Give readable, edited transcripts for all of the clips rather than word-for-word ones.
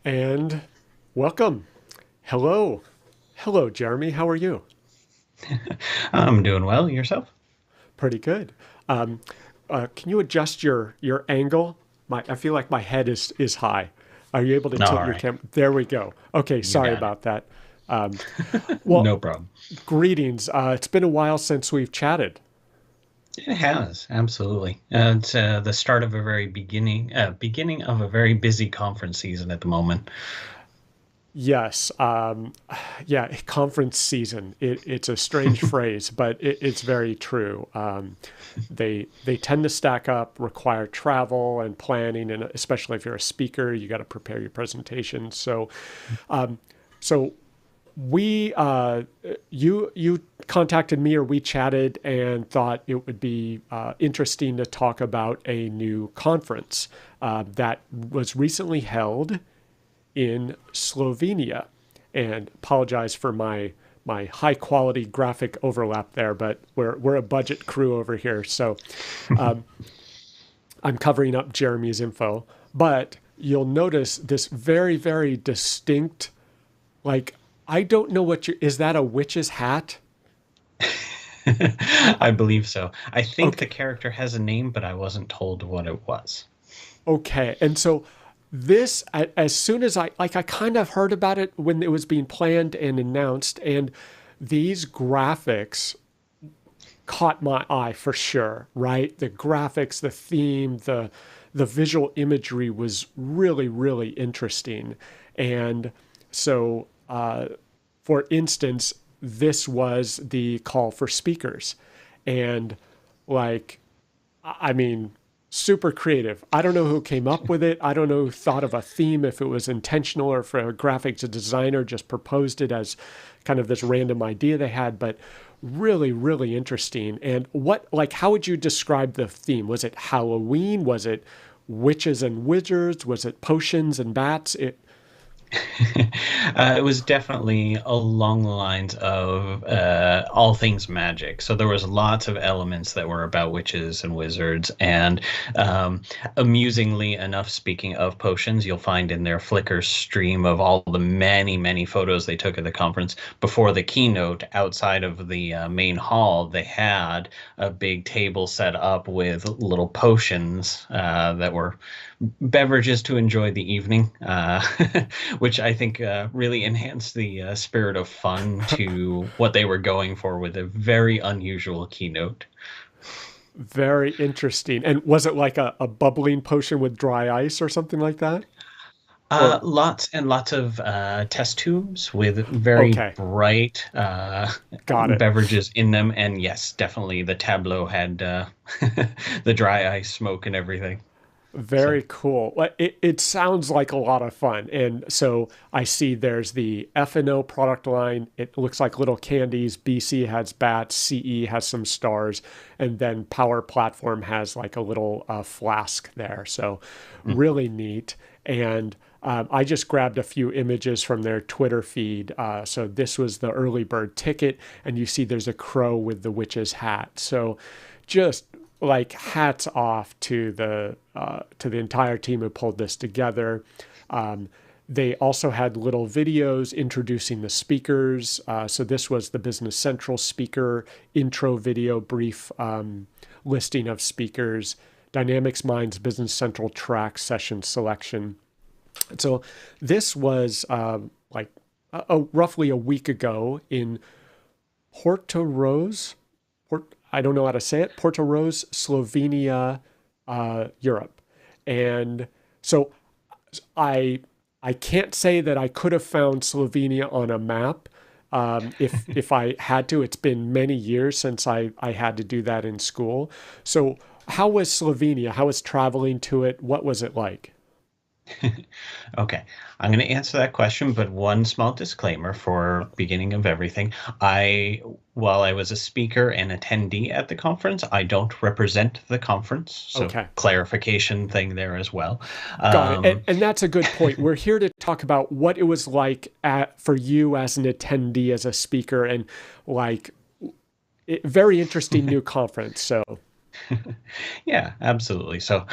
And welcome. Hello. Hello, Jeremy. How are you? I'm doing well. Yourself? Pretty good. Um, can you adjust your angle? I feel like my head is high. Are you able to tilt All your right. camera? There we go. Okay, You sorry got it. about that. Um, well, No problem. greetings. It's been a while since we've chatted. It has, absolutely. It's the start of a very beginning of a very busy conference season at the moment. Yes. Yeah, conference season. It's a strange phrase, but it's very true. They tend to stack up, require travel and planning, and especially if you're a speaker, you got to prepare your presentation. So we you contacted me or we chatted and thought it would be interesting to talk about a new conference that was recently held in Slovenia. And apologize for my high quality graphic overlap there, but we're a budget crew over here, so I'm covering up Jeremy's info. But you'll notice this very distinct, like, I don't know what is that a witch's hat? I, I believe so. I think the okay, character has a name, but I wasn't told what it was. okay, and so this as soon as I kind of heard about it when it was being planned and announced, and these graphics caught my eye for sure, right? The graphics, the theme, the visual imagery was really interesting. And so, for instance, this was the call for speakers. And like, I mean, super creative. I don't know who came up with it. I don't know who thought of a theme, if it was intentional or if a graphics designer just proposed it as kind of this random idea they had, but really interesting. And how would you describe the theme? Was it Halloween? Was it witches and wizards? Was it potions and bats? It was definitely along the lines of all things magic. So there was lots of elements that were about witches and wizards, and amusingly enough, speaking of potions, you'll find in their Flickr stream of all the many photos they took at the conference before the keynote. Outside of the main hall, they had a big table set up with little potions that were beverages to enjoy the evening, which I think really enhanced the spirit of fun to what they were going for with a very unusual keynote. Very interesting. And was it like a bubbling potion with dry ice or something like that? Or, Lots and lots of test tubes with very okay, bright got it. beverages in them. And yes, definitely the tableau had the dry ice smoke and everything. So. Very cool. It sounds like a lot of fun. And so I see there's the F&O product line. It looks like little candies. BC has bats. CE has some stars. And then Power Platform has like a little flask there. So Mm. really neat. And I just grabbed a few images from their Twitter feed. So this was the early bird ticket. And you see there's a crow with the witch's hat. So just like hats off to the entire team who pulled this together. Um, they also had little videos introducing the speakers. So this was the Business Central speaker intro video, brief listing of speakers. Dynamics Minds Business Central track session selection. So this was roughly a week ago in Porto Rose, I don't know how to say it, Porto Rose, Slovenia, Europe. And so I I can't say that I could have found Slovenia on a map. If I had to, it's been many years since I had to do that in school. So how was Slovenia? How was traveling to it? What was it like? Okay, I'm going to answer that question, but one small disclaimer for beginning of everything. While I was a speaker and attendee at the conference, I don't represent the conference, so Okay. clarification thing there as well. Got it. Um, And that's a good point. We're here to talk about what it was like for you as an attendee, as a speaker, and like very interesting new conference. So, Yeah, absolutely. So,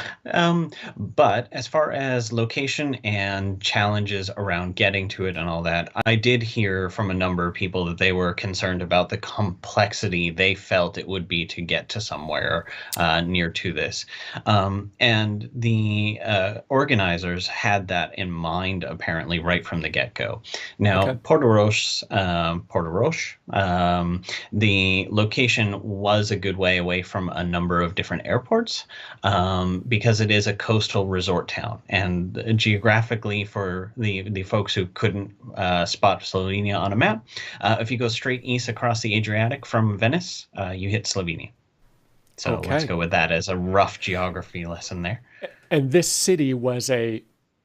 but as far as location and challenges around getting to it and all that, I did hear from a number of people that they were concerned about the complexity they felt it would be to get to somewhere near to this. And the organizers had that in mind, apparently, right from the get-go. Now, Okay. Porto Roche, the location was a good way away from a number of different airports because it is a coastal resort town. And geographically, for the folks who couldn't spot Slovenia on a map, if you go straight east across the Adriatic from Venice, you hit Slovenia. So let's Okay. go with that as a rough geography lesson there. And this city was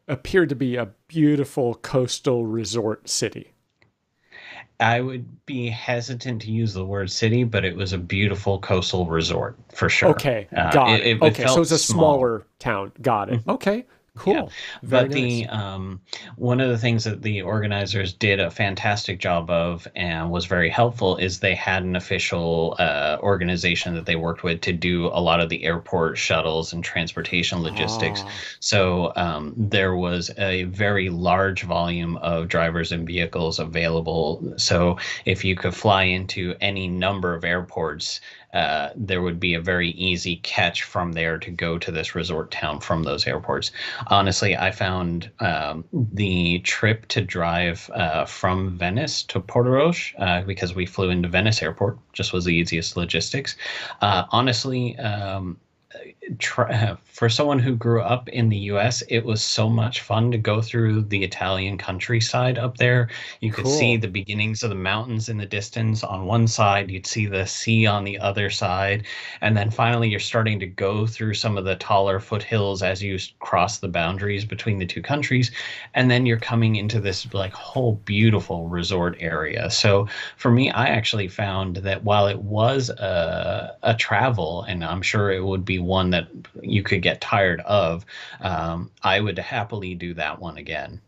appeared to be a beautiful coastal resort city. I would be hesitant to use the word city, but it was a beautiful coastal resort for sure. Okay, got it. It Okay, so felt it's a small. smaller town. Got it. Mhm. Okay, Yeah, cool. Very but nice. the one of the things that the organizers did a fantastic job of and was very helpful is they had an official organization that they worked with to do a lot of the airport shuttles and transportation logistics. Ah, So there was a very large volume of drivers and vehicles available. So if you could fly into any number of airports, there would be a very easy catch from there to go to this resort town from those airports. Honestly, I found the trip to drive from Venice to Portoroche, because we flew into Venice Airport, just was the easiest logistics. Honestly, for someone who grew up in the US, it was so much fun to go through the Italian countryside up there. You could see cool. the beginnings of the mountains in the distance on one side, you'd see the sea on the other side, and then finally you're starting to go through some of the taller foothills as you cross the boundaries between the two countries, and then you're coming into this like whole beautiful resort area. So for me, I actually found that while it was a travel, and I'm sure it would be one that you could get tired of, I would happily do that one again.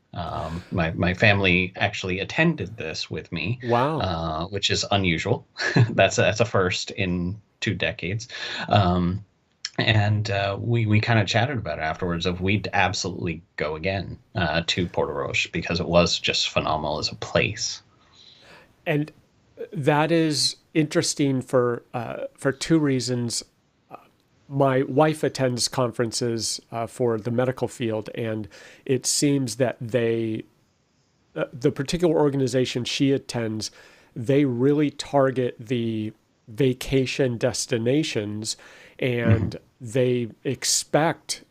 My family actually attended this with me, Wow. which is unusual. That's a first in 2 decades. And we kind of chatted about it afterwards of we'd absolutely go again to Porto Roche because it was just phenomenal as a place. And that is interesting for two reasons. My wife attends conferences for the medical field, and it seems that the particular organization she attends, they really target the vacation destinations, Mhm. and they expect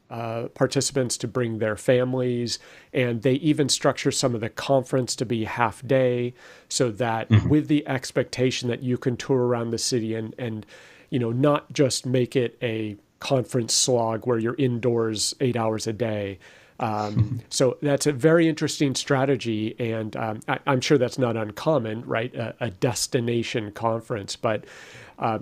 participants to bring their families, and they even structure some of the conference to be half day, so that Mhm. with the expectation that you can tour around the city and not just make it a conference slog where you're indoors 8 hours a day. So that's a very interesting strategy, and I'm sure that's not uncommon, right? A destination conference, but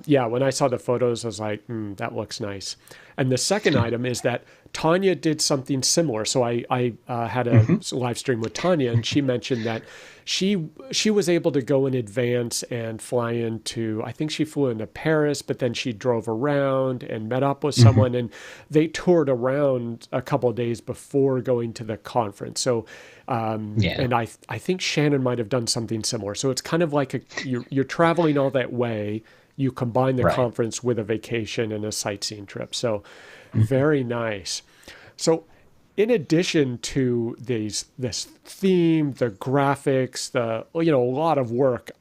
yeah, when I saw the photos, I was like, that looks nice. And the second item is that Tanya did something similar. So I had a Mhm. live stream with Tanya, and she mentioned that she was able to go in advance and fly into, I think she flew into Paris, but then she drove around and met up with Mhm. someone, and they toured around a couple of days before going to the conference. So Yeah. and I think Shannon might have done something similar. So it's kind of like you're traveling all that way. You combine the Right. conference with a vacation and a sightseeing trip. So Mhm. very nice. So in addition to this theme, the graphics, a lot of work.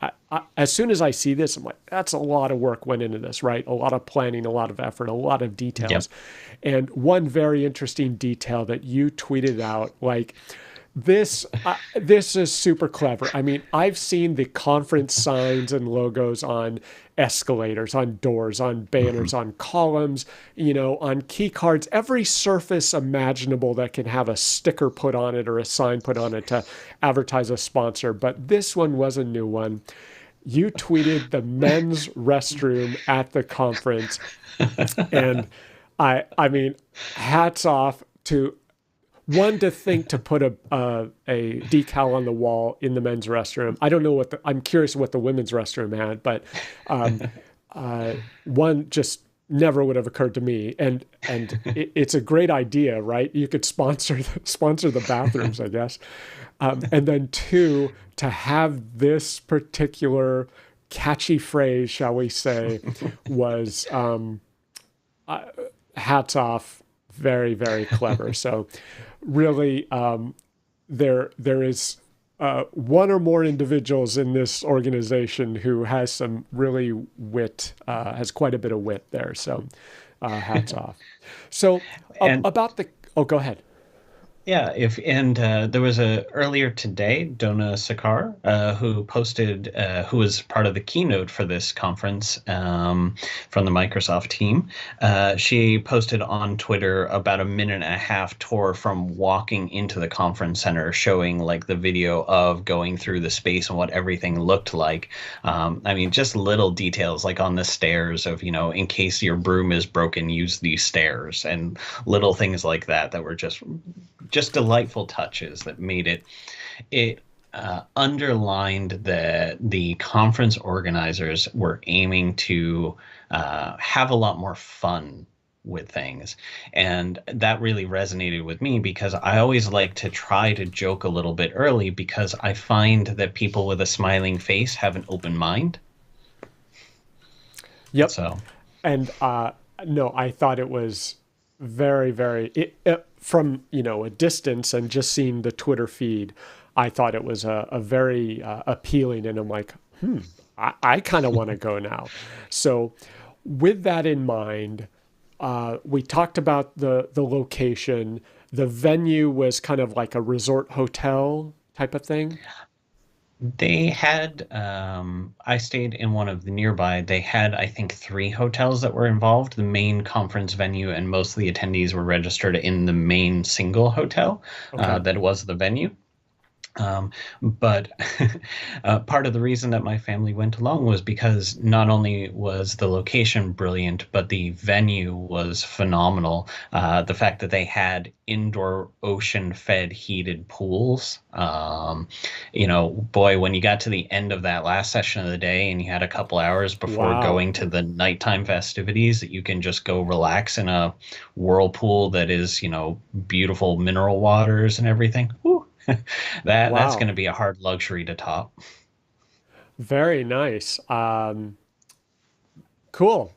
As soon as I see this, I'm like, that's a lot of work went into this, right? A lot of planning, a lot of effort, a lot of Yep. details. And one very interesting detail that you tweeted out, like this is super clever. I mean, I've seen the conference signs and logos on escalators, on doors, on banners, Mhm. on columns, on key cards, every surface imaginable that can have a sticker put on it or a sign put on it to advertise a sponsor. But this one was a new one. You tweeted the men's restroom at the conference, and I mean, hats off to one, to think to put a decal on the wall in the men's restroom. I don't know I'm curious what the women's restroom had, but um, one, just never would have occurred to me. And it's a great idea, right? You could sponsor the bathrooms, I guess. And then two, to have this particular catchy phrase, shall we say, was hats off, very, very clever. So really, there is one or more individuals in this organization who has some really wit, has quite a bit of wit there. So hats off. So And about the, oh, go ahead. yeah, if and there was a earlier today, Donna Sakar, who posted, who was part of the keynote for this conference from the Microsoft team. She posted on Twitter about a minute and a half tour from walking into the conference center, showing like the video of going through the space and what everything looked like. I mean, just little details like on the stairs of, in case your broom is broken, use these stairs, and little things like that that were just delightful touches that made it underlined that the conference organizers were aiming to have a lot more fun with things. And that really resonated with me because I always like to try to joke a little bit early because I find that people with a smiling face have an open mind. Yep. So, And no, I thought it was very, very, from, a distance and just seeing the Twitter feed, I thought it was a very appealing. And I'm like, I kind of want to go now. So with that in mind, we talked about the location. The venue was kind of like a resort hotel type of thing. they had, I stayed in one of the nearby. They had, I think, three hotels that were involved. The main conference venue and most of the attendees were registered in the main single hotel Okay. that was the venue. But part of the reason that my family went along was because not only was the location brilliant, but the venue was phenomenal. The fact that they had indoor ocean-fed heated pools. Boy, when you got to the end of that last session of the day and you had a couple hours before Wow. going to the nighttime festivities, that you can just go relax in a whirlpool that is, beautiful mineral waters and everything. Woo. That's going Wow. to be a hard luxury to top. Very nice. Cool.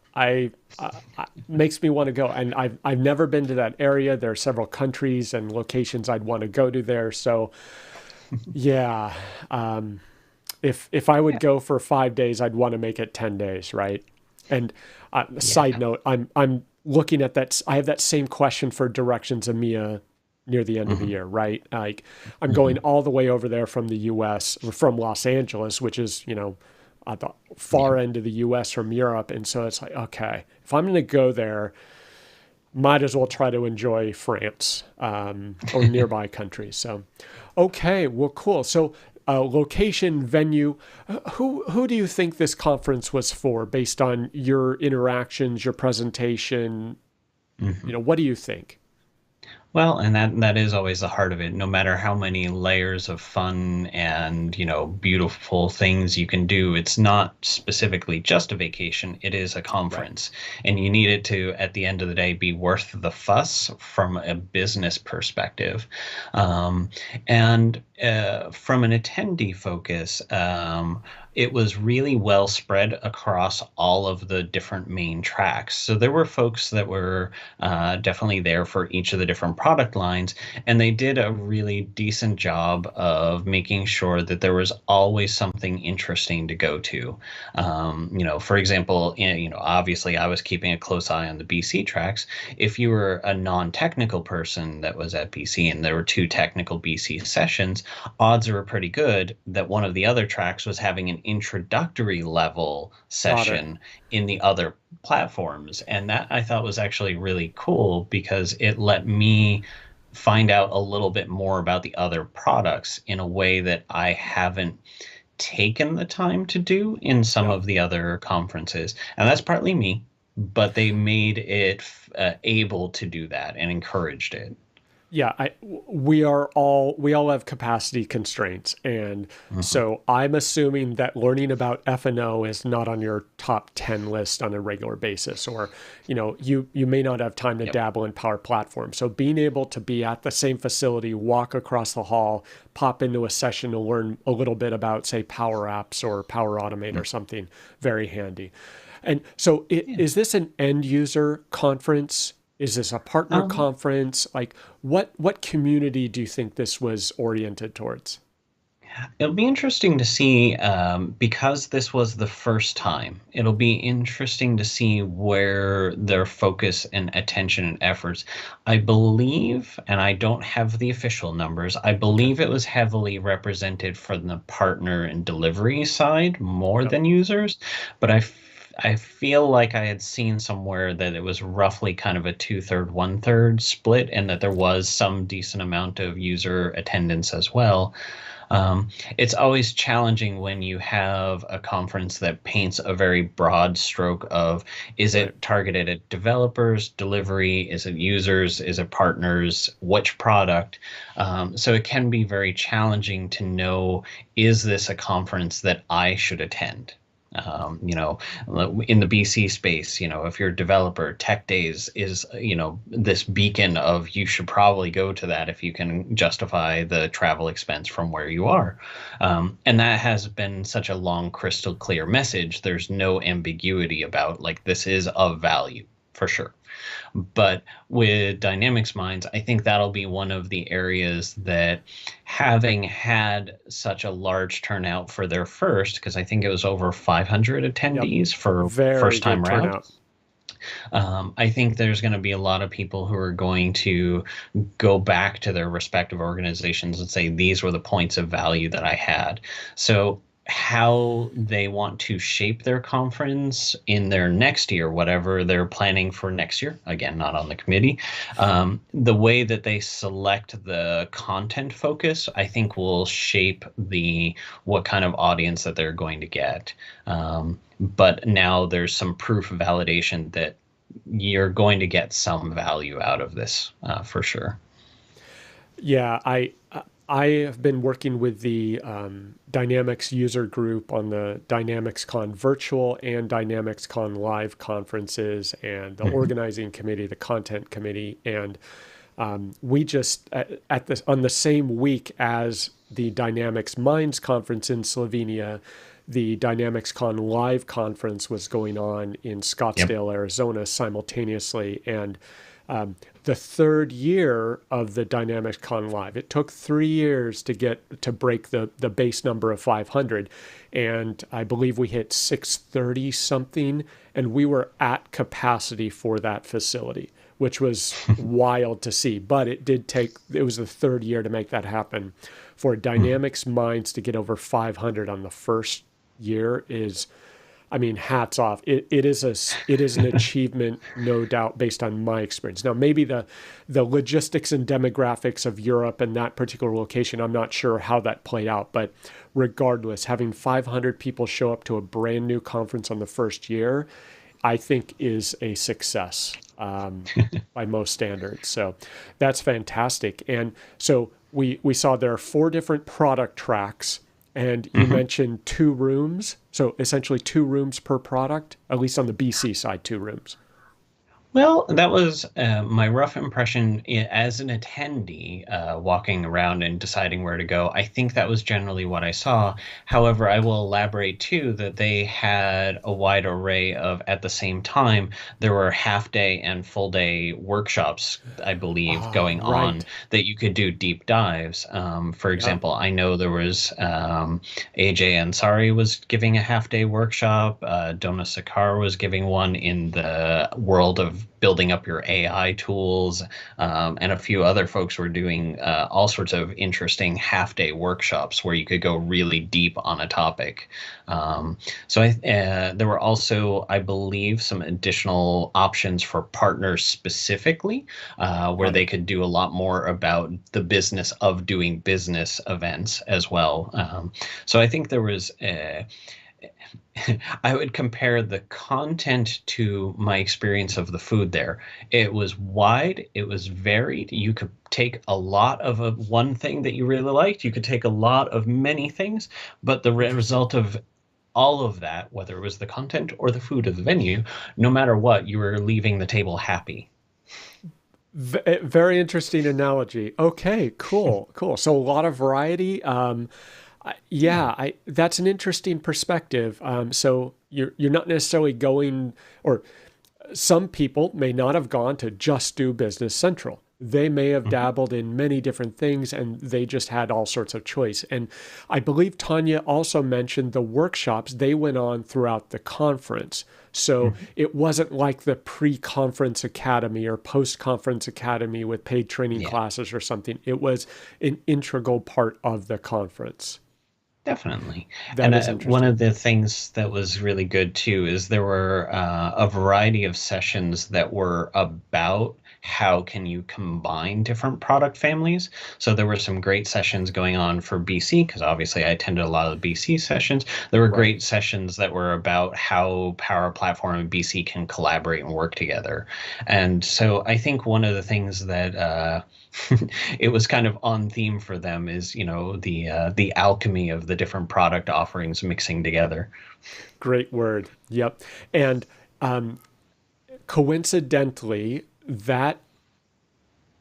Makes me want to go, and I've never been to that area. There are several countries and locations I'd want to go to there. So yeah, if I would Yeah. go for 5 days, I'd want to make it 10 days, right? And side Yeah. note, I'm looking at that. I have that same question for directions EMEA near the end of the Hmm. year, right? Like I'm going Hmm. all the way over there from the U.S. or from Los Angeles, which is at the Yeah. far end of the U.S. from Europe, and so it's like, okay, if I'm going to go there, might as well try to enjoy France or nearby countries. So, okay, well, cool. So, location, venue. Who do you think this conference was for, based on your interactions, your presentation? Hmm. What do you think? Well, and that is always the heart of it. No matter how many layers of fun and, beautiful things you can do, it's not specifically just a vacation. It is a Right. conference. And you need it to, at the end of the day, be worth the fuss from a business perspective. Um, and from an attendee focus, it was really well spread across all of the different main tracks. So there were folks that were definitely there for each of the different product lines, and they did a really decent job of making sure that there was always something interesting to go to. For example, obviously I was keeping a close eye on the BC tracks. If you were a non-technical person that was at BC and there were two technical BC sessions, odds are pretty good that one of the other tracks was having an introductory level Got it. session in the other platforms. And that I thought was actually really cool because it let me find out a little bit more about the other products in a way that I haven't taken the time to do in some Yeah. of the other conferences. And that's partly me, but they made it able to do that and encouraged it. yeah, we all have capacity constraints, and Hmm. so I'm assuming that learning about F&O is not on your top 10 list on a regular basis, or you may not have time to Yep. dabble in Power Platform. So being able to be at the same facility, walk across the hall, pop into a session to learn a little bit about, say, Power Apps or Power Automate or something, very handy. And so, Yeah. is this an end user conference? Is this a partner Um, conference? Like, what community do you think this was oriented towards? It'll be interesting to see because this was the first time. It'll be interesting to see where their focus and attention and efforts. I believe, and I don't have the official numbers, I Okay. believe it was heavily represented from the partner and delivery side more Yep. than users. But I feel like I had seen somewhere that it was roughly kind of a two-third, one-third split, and that there was some decent amount of user attendance as well. It's always challenging when you have a conference that paints a very broad stroke of, is Right. it targeted at developers, delivery, is it users, is it partners, which product? So it can be very challenging to know, is this a conference that I should attend? You know, in the BC space, if you're a developer, Tech Days is, this beacon of, you should probably go to that if you can justify the travel expense from where you are. And that has been such a long, crystal clear message. There's no ambiguity about, like, this is of value for sure. But with Dynamics Minds, I think that'll be one of the areas that, having had such a large turnout for their first, because I think it was over 500 Yep. attendees for Very first good time round. turnout. I think there's going to be a lot of people who are going to go back to their respective organizations and say, these were the points of value that I had. So how they want to shape their conference in their next year, whatever they're planning for next year, again, not on the committee, the way that they select the content focus, I think will shape the what kind of audience that they're going to get. But now there's some proof validation that you're going to get some value out of this for sure. Yeah, I have been working with the Dynamics user group on the Dynamics Con virtual and Dynamics Con live conferences, and the Hmm. organizing committee, the content committee, and we just at this on the same week as the Dynamics Minds conference in Slovenia, the Dynamics Con live conference was going on in Yep. Scottsdale, Arizona simultaneously, and the third year of the Dynamics Con Live. It took 3 years to get to break the base number of 500, and I believe we hit 630 something, and we were at capacity for that facility, which was wild to see. But it did take. It was the third year to make that happen. For Dynamics Minds to get over 500 on the first year is, I mean, hats off. It is an achievement, no doubt, based on my experience. Now, maybe the logistics and demographics of Europe and that particular location, I'm not sure how that played out. But regardless, having 500 people show up to a brand new conference on the first year, I think is a success by most standards. So that's fantastic. And so we saw there are four different product tracks, and you Hmm. mentioned 2 rooms. So essentially 2 rooms per product, at least on the BC side, 2 rooms. Well, that was my rough impression as an attendee, walking around and deciding where to go. I think that was generally what I saw. However, I will elaborate too that they had a wide array of, at the same time, there were half day and full day workshops, I believe, Ah, going on right. that you could do deep dives. For Yep. example, I know there was AJ Ansari was giving a half day workshop. Donna Sakar was giving one in the world of building up your AI tools, and a few other folks were doing all sorts of interesting half day workshops where you could go really deep on a topic. There were also, I believe, some additional options for partners specifically, where Got they it. could do a lot more about the business of doing business events as well. So I think there was I would compare the content to my experience of the food there. It was wide, it was varied. You could take a lot of one thing that you really liked, you could take a lot of many things, but the Interesting. result of all of that, whether it was the content or the food of the venue, no matter what, you were leaving the table happy. Very interesting analogy. Okay, cool, cool. So a lot of variety. Yeah. Yeah, that's an interesting perspective. So you're not necessarily going, or some people may not have gone to just do Business Central. They may have Mhm. dabbled in many different things and they just had all sorts of choice. And I believe Tanya also mentioned the workshops they went on throughout the conference. So Mhm. it wasn't like the pre conference academy or post conference academy with paid training Yeah. classes or something. It was an integral part of the conference. Definitely. That And is one interesting. of the things that was really good too is there were a variety of sessions that were about how can you combine different product families. So there were some great sessions going on for BC because obviously I attended a lot of the BC sessions. There were Right. great sessions that were about how Power Platform and BC can collaborate and work together. And so I think one of the things that it was kind of on theme for them is the alchemy of the different product offerings mixing together. Great word. Yep. And um, coincidentally, that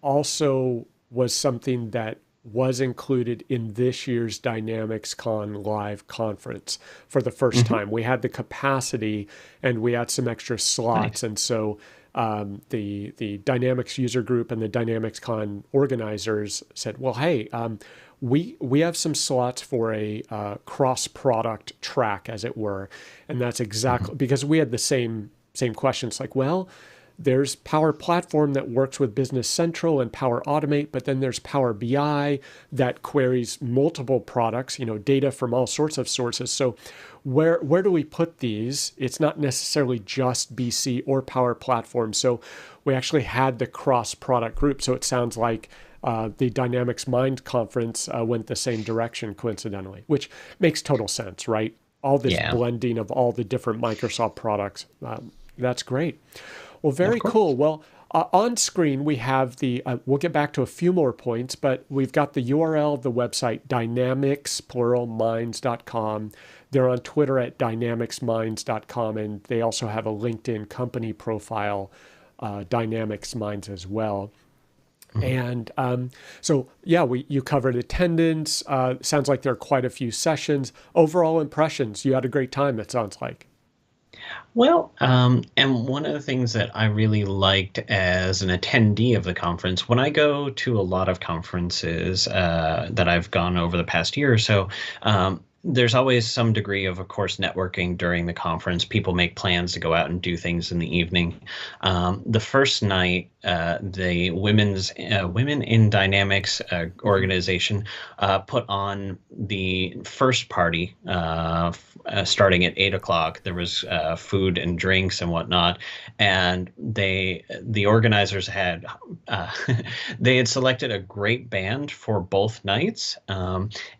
also was something that was included in this year's Dynamics Con live conference for the first Hmm. time. We had the capacity and we had some extra slots. Nice. And so the Dynamics user group and the Dynamics Con organizers said, well, hey, we have some slots for a cross product track, as it were. And that's Hmm. exactly because we had the same questions like, well, there's Power Platform that works with Business Central and Power Automate, but then there's Power BI that queries multiple products, data from all sorts of sources. So where do we put these? It's not necessarily just BC or Power Platform. So we actually had the cross product group. So it sounds like the Dynamics Mind conference went the same direction, coincidentally, which makes total sense, right? All this Yeah, blending of all the different Microsoft products. That's great. Well, of very cool. course. Well, on screen, we have we'll get back to a few more points, but we've got the URL of the website, dynamics, plural, minds.com. They're on Twitter at dynamicsminds.com, and they also have a LinkedIn company profile, Dynamics Minds as well. Mhm. And so, yeah, you covered attendance. Sounds like there are quite a few sessions. Overall impressions, you had a great time, it sounds like. Well, and one of the things that I really liked as an attendee of the conference, when I go to a lot of conferences that I've gone over the past year or so, there's always some degree of course, networking during the conference. People make plans to go out and do things in the evening. The first night, the Women in Dynamics Mhm. organization put on the first party starting at 8 o'clock. There was food and drinks and whatnot, and the organizers had uh, they had selected a great band for both nights.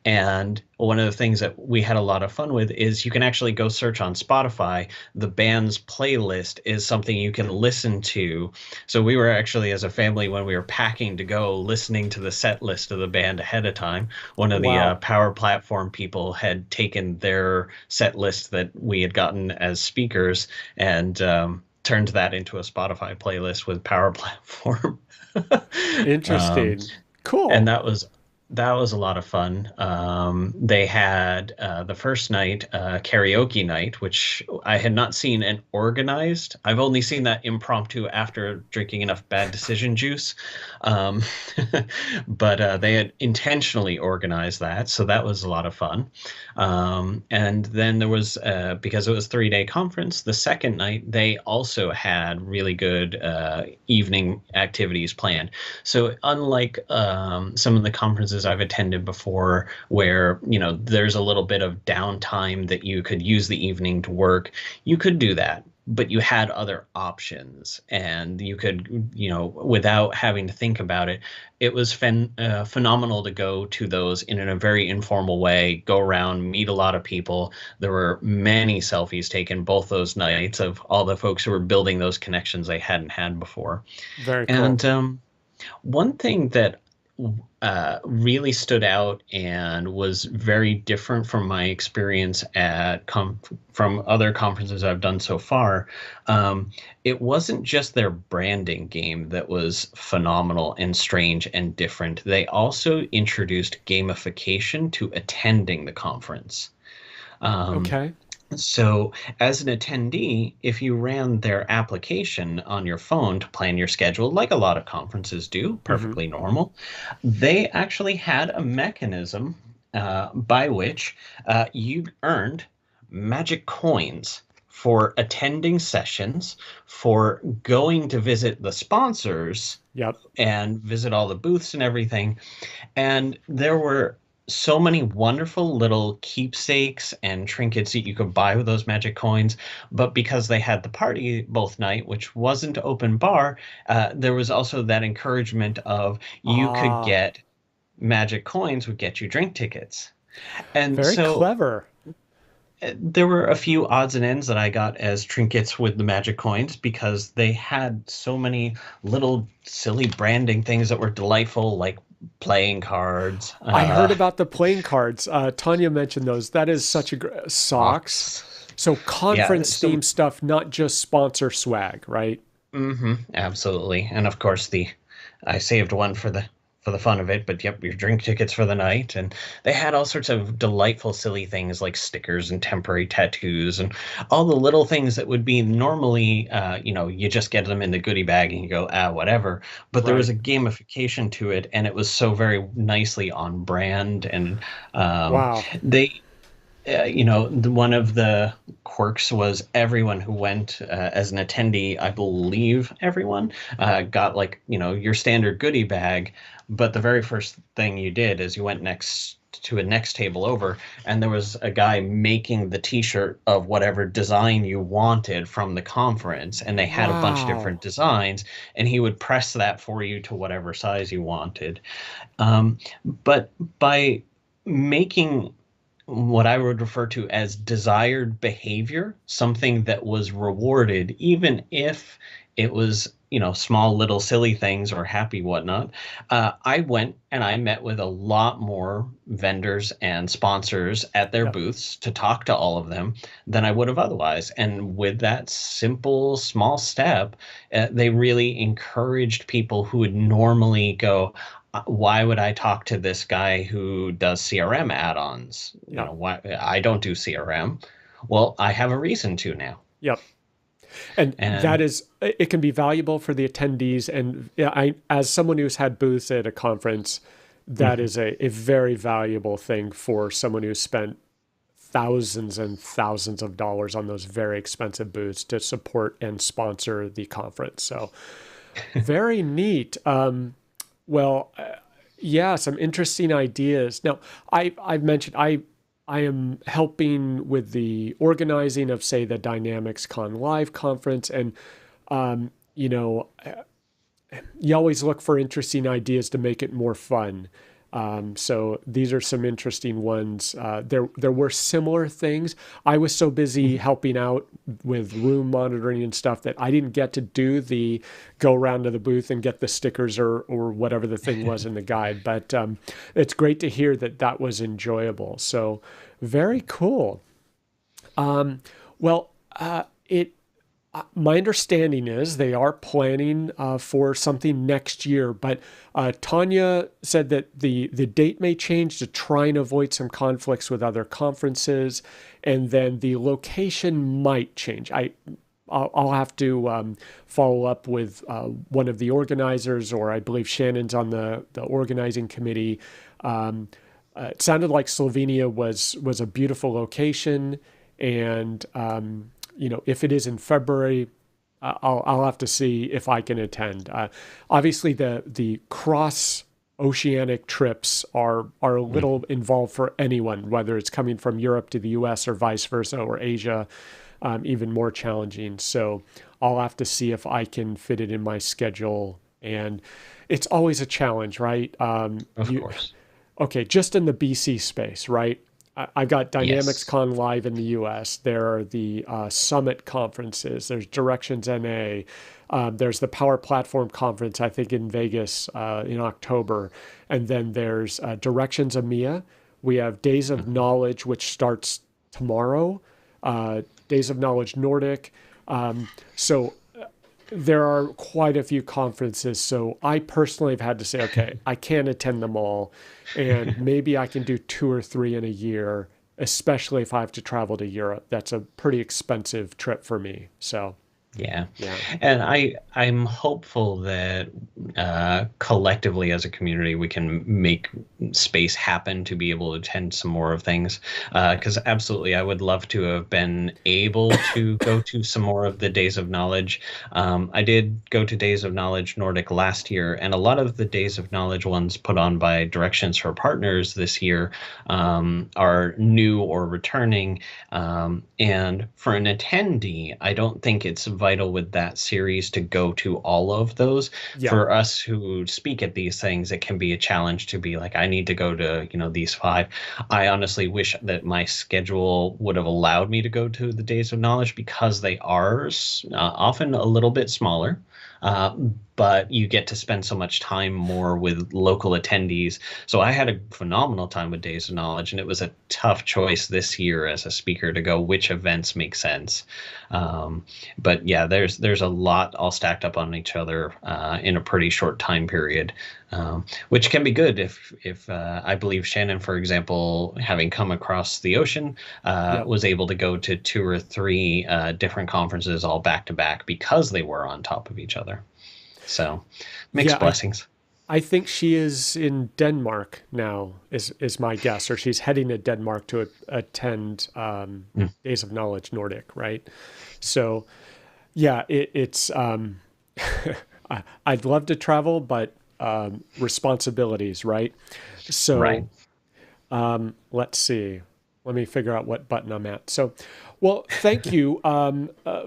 And one of the things that we had a lot of fun with is you can actually go search on Spotify. The band's playlist is something you can listen to. So we were actually, as a family, when we were packing to go, listening to the set list of the band ahead of time. One of the Wow. Power Platform people had taken their set list that we had gotten as speakers and turned that into a Spotify playlist with Power Platform. um, Interesting. and Cool. that was a lot of fun. They had the first night karaoke night, which I had not seen and organized. I've only seen that impromptu after drinking enough bad decision juice. Um, but they had intentionally organized that, so that was a lot of fun. And then there was because it was 3 day conference. The second night they also had really good evening activities planned. So unlike some of the conferences I've attended before, where there's a little bit of downtime that you could use the evening to work, you could do that. but you had other options, and you could, without having to think about it. It was phenomenal to go to those in a very informal way, go around, meet a lot of people. There were many selfies taken both those nights of all the folks who were building those connections they hadn't had before. Very cool. And one thing that really stood out and was very different from my experience from other conferences I've done so far. It wasn't just their branding game that was phenomenal and strange and different. They also introduced gamification to attending the conference. Um, Okay. so, as an attendee, if you ran their application on your phone to plan your schedule, like a lot of conferences do, Hmm. perfectly normal, they actually had a mechanism by which you earned magic coins for attending sessions, for going to visit the sponsors Yep. and visit all the booths and everything. And there were so many wonderful little keepsakes and trinkets that you could buy with those magic coins. But because they had the party both night, which wasn't open bar, there was also that encouragement of you could Ah, get magic coins would get you drink tickets. And very so clever. there were a few odds and ends that I got as trinkets with the magic coins because they had so many little silly branding things that were delightful, like playing cards, I heard about the playing cards. Tanya mentioned those. That is such a socks. socks. So Yeah, conference so theme stuff, not just sponsor swag, right? absolutely. And of course the I saved one for the fun of it, but yep, your drink tickets for the night. And they had all sorts of delightful, silly things like stickers and temporary tattoos and all the little things that would be normally, you just get them in the goodie bag and you go, whatever. But there was Right. a gamification to it, and it was so very nicely on brand. And um, Wow. they one of the quirks was everyone who went as an attendee, I believe everyone got like, your standard goodie bag. But the very first thing you did is you went next to a next table over, and there was a guy making the t-shirt of whatever design you wanted from the conference. And they had a bunch of different Wow. designs, and he would press that for you to whatever size you wanted. Um, but by making what I would refer to as desired behavior, something that was rewarded, even if it was, small little silly things or happy whatnot. I went and I met with a lot more vendors and sponsors at their Yep. booths to talk to all of them than I would have otherwise. And with that simple, small step, they really encouraged people who would normally go, why would I talk to this guy who does CRM add-ons? Yep. Why I don't do CRM. Well, I have a reason to now. Yep. And that And is, it can be valuable for the attendees. And yeah, as someone who's had booths at a conference, that mhm, is a very valuable thing for someone who's spent thousands and thousands of dollars on those very expensive booths to support and sponsor the conference. So very neat. Well, yeah, some interesting ideas. Now, I've mentioned I am helping with the organizing of, say, the Dynamics Con Live conference, and um, you know, you always look for interesting ideas to make it more fun. So these are some interesting ones. There were similar things. I was so busy mhm. helping out with room monitoring and stuff that I didn't get to do the go around to the booth and get the stickers or whatever the thing was in the guide. But it's great to hear that that was enjoyable. So very cool. Well, it my understanding is they are planning for something next year, but Tanya said that the date may change to try and avoid some conflicts with other conferences, and then the location might change. I'll have to follow up with one of the organizers, or I believe Shannon's on the organizing committee. It sounded like Slovenia was a beautiful location, and if it is in February, I'll have to see if I can attend. Obviously, the cross oceanic trips are a little involved for anyone, whether it's coming from Europe to the U.S. or vice versa, or Asia. even more challenging. So I'll have to see if I can fit it in my schedule. And it's always a challenge, right? Of course. Okay, just in the BC space, right? I've got Dynamics Yes. Con live in the US. There are the Summit conferences. There's Directions NA. There's the Power Platform Conference, I think, in Vegas in October. And then there's Directions EMEA. We have Days of Mhm. Knowledge, which starts tomorrow, Days of Knowledge Nordic. So there are quite a few conferences. So I personally have had to say, okay, I can't attend them all. And maybe I can do two or three in a year, especially if I have to travel to Europe. That's a pretty expensive trip for me. So, Yeah. yeah. And I'm hopeful that collectively as a community we can make space happen to be able to attend some more of things. Because absolutely, I would love to have been able to go to some more of the Days of Knowledge. I did go to Days of Knowledge Nordic last year, and a lot of the Days of Knowledge ones put on by Directions for Partners this year are new or returning. And for an attendee, I don't think it's vital with that series to go to all of those. Yeah. For us who speak at these things, it can be a challenge to be like, I need to go to, these five. I honestly wish that my schedule would have allowed me to go to the Days of Knowledge because they are often a little bit smaller. Uh, but you get to spend so much time more with local attendees. So I had a phenomenal time with Days of Knowledge, and it was a tough choice this year as a speaker to go which events make sense. But yeah, there's a lot all stacked up on each other in a pretty short time period, which can be good if I believe Shannon, for example, having come across the ocean, Yep. was able to go to two or three different conferences all back to back because they were on top of each other. So Yeah. mixed blessings. I think she is in Denmark now, is my guess, or she's heading to Denmark to attend Mm. Days of Knowledge Nordic, right? So, yeah, it's I'd love to travel, but responsibilities, right? Right. So let's see. Let me figure out what button I'm at. So, well, thank you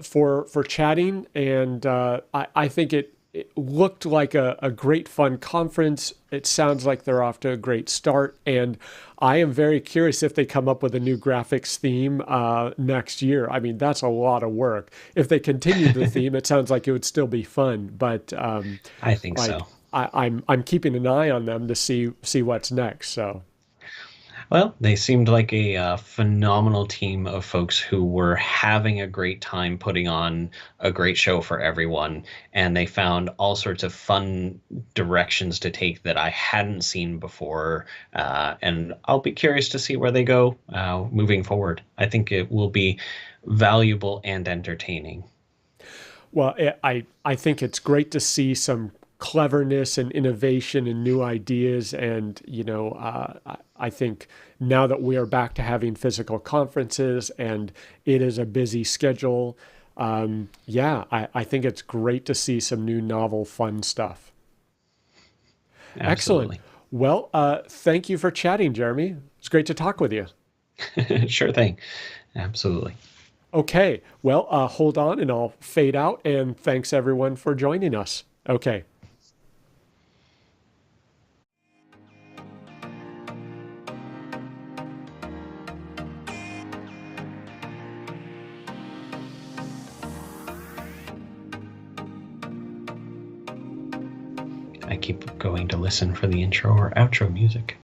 for chatting, and I think it looked like a great fun conference. It sounds like they're off to a great start, and I am very curious if they come up with a new graphics theme next year. I mean, that's a lot of work. If they continued the theme, it sounds like it would still be fun, but I think like so. I'm keeping an eye on them to see what's next. So. Well, they seemed like a phenomenal team of folks who were having a great time putting on a great show for everyone. And they found all sorts of fun directions to take that I hadn't seen before. And I'll be curious to see where they go moving forward. I think it will be valuable and entertaining. Well, I think it's great to see some cleverness and innovation and new ideas. And, I think now that we are back to having physical conferences and it is a busy schedule, yeah, I think it's great to see some new novel, fun stuff. Excellent. Absolutely. Well, thank you for chatting, Jeremy. It's great to talk with you. Sure thing. Absolutely. Okay. Well, hold on and I'll fade out. And thanks everyone for joining us. Okay. I keep going to listen for the intro or outro music.